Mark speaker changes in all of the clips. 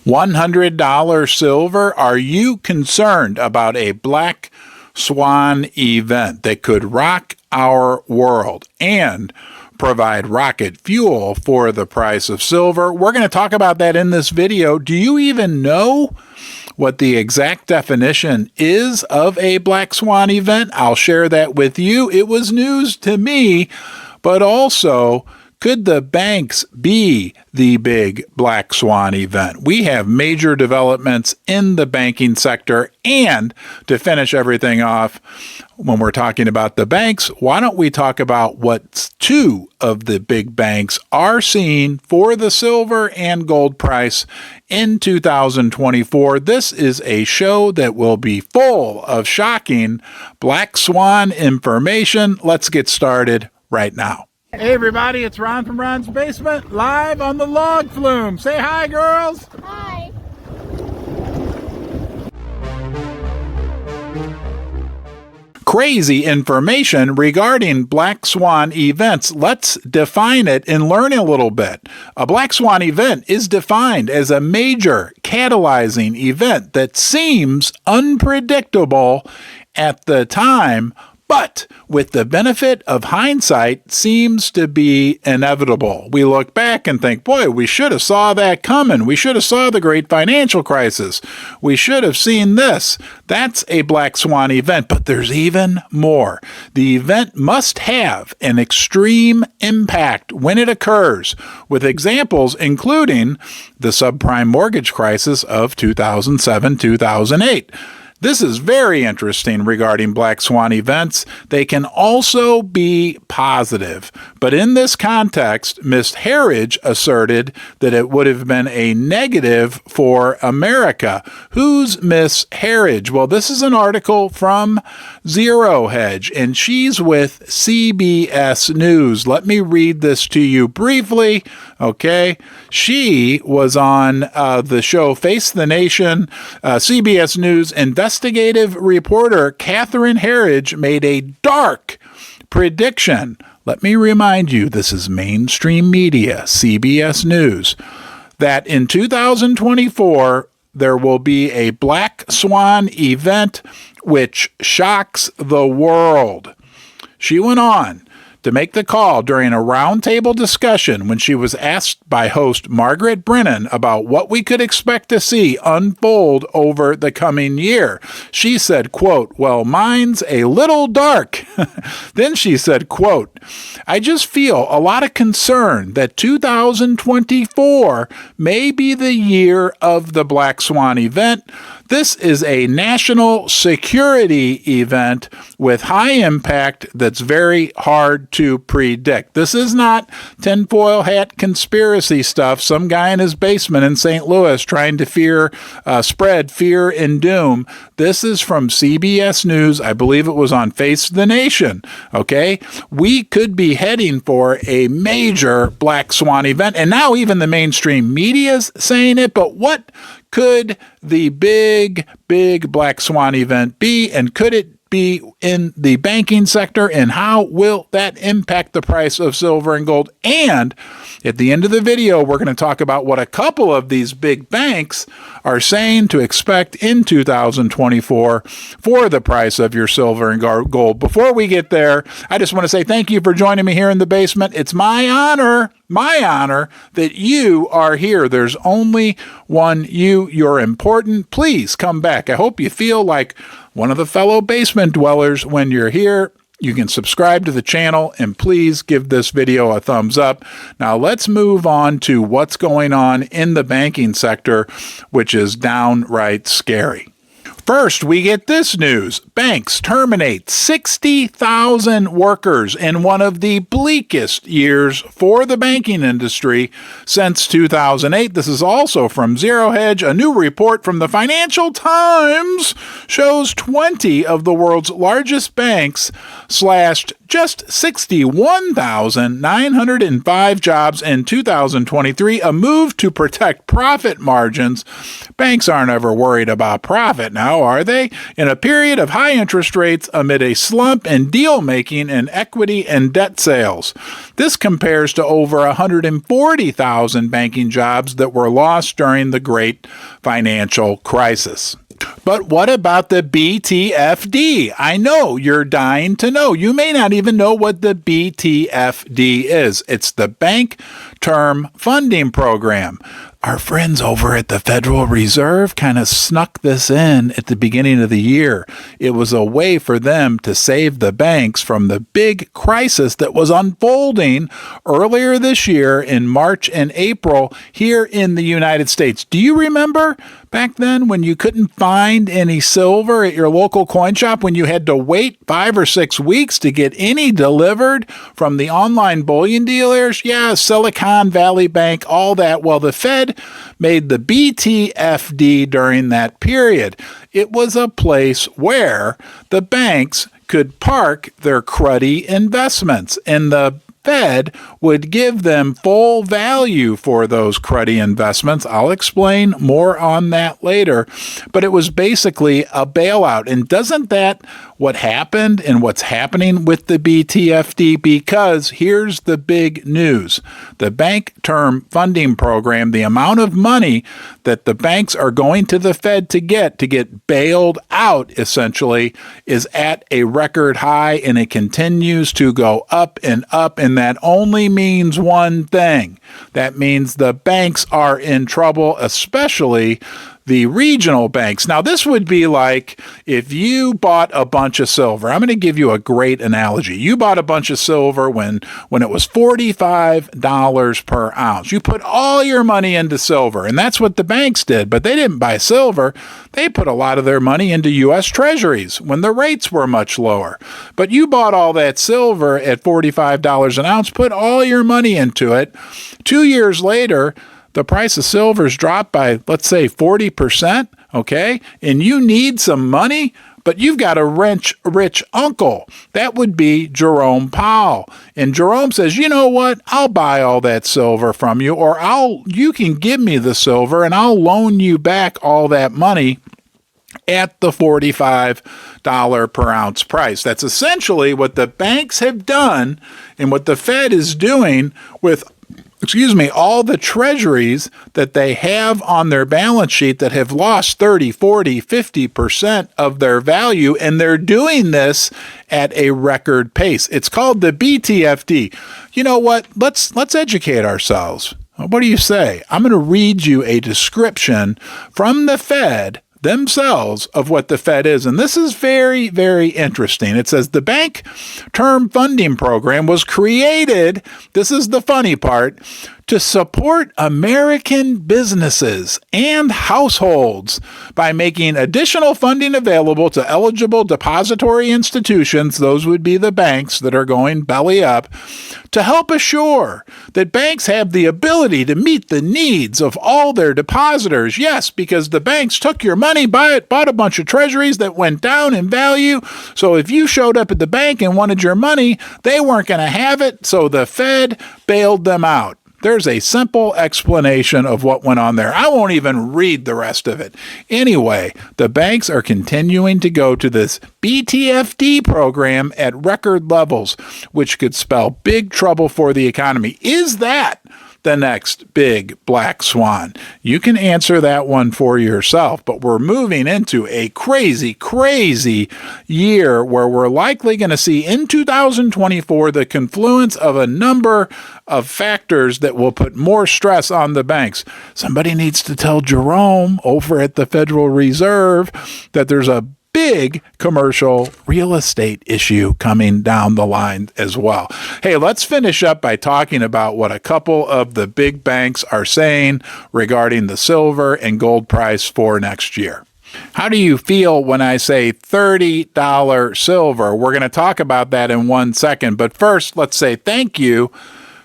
Speaker 1: $100 silver? Are you concerned about a Black Swan event that could rock our world and provide rocket fuel for the price of silver? We're going to talk about that in this video. Do you even know what the exact definition is of a Black Swan event? I'll share that with you. It was news to me, but also, could the banks be the big Black Swan event? We have major developments in the banking sector. And to finish everything off, when we're talking about the banks, why don't we talk about what two of the big banks are seeing for the silver and gold price in 2024? This is a show that will be full of shocking Black Swan information. Let's get started right now. Hey everybody, it's Ron from Ron's Basement, live on the log flume. Say hi, girls.
Speaker 2: Hi.
Speaker 1: Crazy information regarding Black Swan events. Let's define it and learn a little bit. A Black Swan event is defined as a major catalyzing event that seems unpredictable at the time, but with the benefit of hindsight seems to be inevitable. We look back and think, boy, we should have saw that coming. We should have saw the great financial crisis. We should have seen this. That's a Black Swan event, but there's even more. The event must have an extreme impact when it occurs, with examples including the subprime mortgage crisis of 2007-2008. This is very interesting regarding Black Swan events. They can also be positive. But in this context, Ms. Harridge asserted that it would have been a negative for America. Who's Ms. Harridge? Well, this is an article from Zero Hedge, and she's with CBS News. Let me read this to you briefly, okay? She was on the show Face the Nation. CBS News investigative reporter Catherine Harridge made a dark prediction. Let me remind you, this is mainstream media, CBS News, that in 2024, there will be a Black Swan event which shocks the world. She went on to make the call during a roundtable discussion when she was asked by host Margaret Brennan about what we could expect to see unfold over the coming year. She said, quote, "Well, mine's a little dark." Then she said, quote, "I just feel a lot of concern that 2024 may be the year of the Black Swan event. This is a national security event with high impact that's very hard to predict." This is not tinfoil hat conspiracy stuff, some guy in his basement in St. Louis trying to spread fear and doom. This is from CBS News. I believe it was on Face the Nation. Okay? We could be heading for a major Black Swan event, and now even the mainstream media's saying it, but what could the big Black Swan event be, and could it be in the banking sector, and how will that impact the price of silver and gold? And at the end of the video, we're going to talk about what a couple of these big banks are saying to expect in 2024 for the price of your silver and gold. Before we get there, I just want to say thank you for joining me here in the basement. It's my honor that you are here. There's only one you. You're important. Please come back. I hope you feel like one of the fellow basement dwellers when you're here. You can subscribe to the channel and please give this video a thumbs up. Now let's move on to what's going on in the banking sector, which is downright scary. First, we get this news. Banks terminate 60,000 workers in one of the bleakest years for the banking industry since 2008. This is also from Zero Hedge. A new report from the Financial Times shows 20 of the world's largest banks slashed just 61,905 jobs in 2023, a move to protect profit margins. Banks aren't ever worried about profit now. How are they? In a period of high interest rates amid a slump in deal making in equity and debt sales. This compares to over 140,000 banking jobs that were lost during the great financial crisis. But what about the BTFD? I know you're dying to know. You may not even know what the BTFD is. It's the Bank Term Funding Program. Our friends over at the Federal Reserve kind of snuck this in at the beginning of the year. It was a way for them to save the banks from the big crisis that was unfolding earlier this year in March and April here in the United States. Do you remember back then when you couldn't find any silver at your local coin shop, when you had to wait 5 or 6 weeks to get any delivered from the online bullion dealers? Yeah, Silicon Valley Bank, all that. Well, the Fed made the BTFD during that period. It was a place where the banks could park their cruddy investments, and the Fed would give them full value for those cruddy investments. I'll explain more on that later, but it was basically a bailout. And doesn't that what happened and what's happening with the BTFD? Because here's the big news. The Bank Term Funding Program, the amount of money that the banks are going to the Fed to get bailed out, essentially, is at a record high, and it continues to go up, and that only means one thing. That means the banks are in trouble, especially the regional banks. Now, this would be like if you bought a bunch of silver. I'm going to give you a great analogy. You bought a bunch of silver when it was $45 per ounce. You put all your money into silver, and that's what the banks did. But they didn't buy silver. They put a lot of their money into U.S. Treasuries when the rates were much lower. But you bought all that silver at $45 an ounce, put all your money into it. 2 years later, the price of silver's dropped by, let's say, 40%, okay? And you need some money, but you've got a rich uncle. That would be Jerome Powell. And Jerome says, you know what? I'll buy all that silver from you, or you can give me the silver and I'll loan you back all that money at the $45 per ounce price. That's essentially what the banks have done and what the Fed is doing with all the treasuries that they have on their balance sheet that have lost 30, 40, 50% of their value, and they're doing this at a record pace. It's called the BTFD. You know what? Let's educate ourselves. What do you say? I'm going to read you a description from the Fed themselves of what the Fed is. And this is very, very interesting. It says the Bank Term Funding Program was created, this is the funny part, to support American businesses and households by making additional funding available to eligible depository institutions, those would be the banks that are going belly up, to help assure that banks have the ability to meet the needs of all their depositors. Yes, because the banks took your money, bought a bunch of treasuries that went down in value. So if you showed up at the bank and wanted your money, they weren't going to have it. So the Fed bailed them out. There's a simple explanation of what went on there. I won't even read the rest of it. Anyway, the banks are continuing to go to this BTFD program at record levels, which could spell big trouble for the economy. Is that the next big black swan? You can answer that one for yourself, but we're moving into a crazy, crazy year where we're likely going to see in 2024 the confluence of a number of factors that will put more stress on the banks. Somebody needs to tell Jerome over at the Federal Reserve that there's a big commercial real estate issue coming down the line as well. Hey, let's finish up by talking about what a couple of the big banks are saying regarding the silver and gold price for next year. How do you feel when I say $30 silver? We're going to talk about that in 1 second, but first, let's say thank you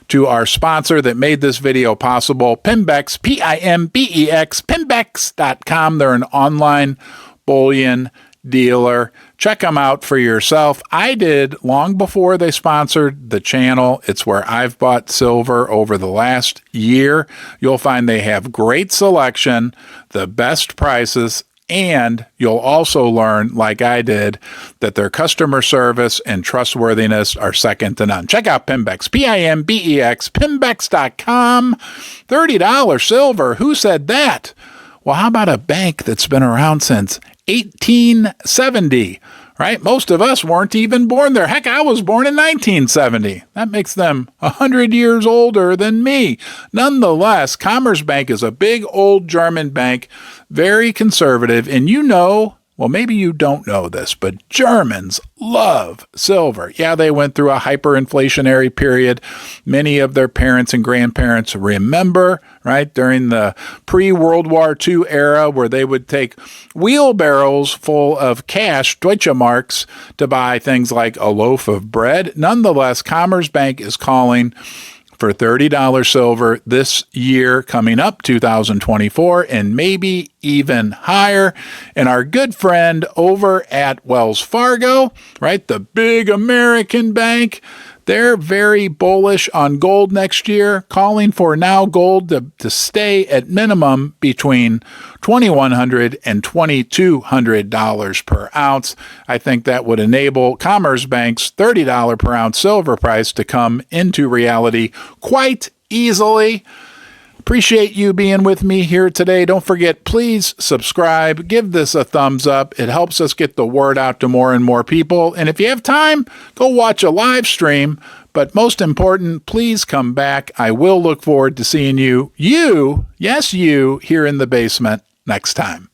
Speaker 1: to our sponsor that made this video possible, Pimbex, P-I-M-B-E-X, Pimbex.com. They're an online bullion dealer. Check them out for yourself. I did long before they sponsored the channel. It's where I've bought silver over the last year. You'll find they have great selection, the best prices, And you'll also learn, like I did, that their customer service and trustworthiness are second to none. Check out Pimbex, P-I-M-B-E-X, Pimbex.com. $30 silver. Who said that? Well, how about a bank that's been around since 1870? Right? Most of us weren't even born there. Heck, I was born in 1970. That makes them 100 years older than me. Nonetheless, Commerzbank is a big old German bank, very conservative. And you know, well, maybe you don't know this, but Germans love silver. Yeah, they went through a hyperinflationary period. Many of their parents and grandparents remember, right, during the pre-World War II era where they would take wheelbarrows full of cash, Deutsche-Marks, to buy things like a loaf of bread. Nonetheless, Commerzbank is calling for $30 silver this year coming up, 2024, and maybe even higher. And our good friend over at Wells Fargo, right, the big American bank, they're very bullish on gold next year, calling for now gold to stay at minimum between $2,100 and $2,200 per ounce. I think that would enable Commerzbank's $30 per ounce silver price to come into reality quite easily. Appreciate you being with me here today. Don't forget, please subscribe. Give this a thumbs up. It helps us get the word out to more and more people. And if you have time, go watch a live stream. But most important, please come back. I will look forward to seeing you, yes, you, here in the basement next time.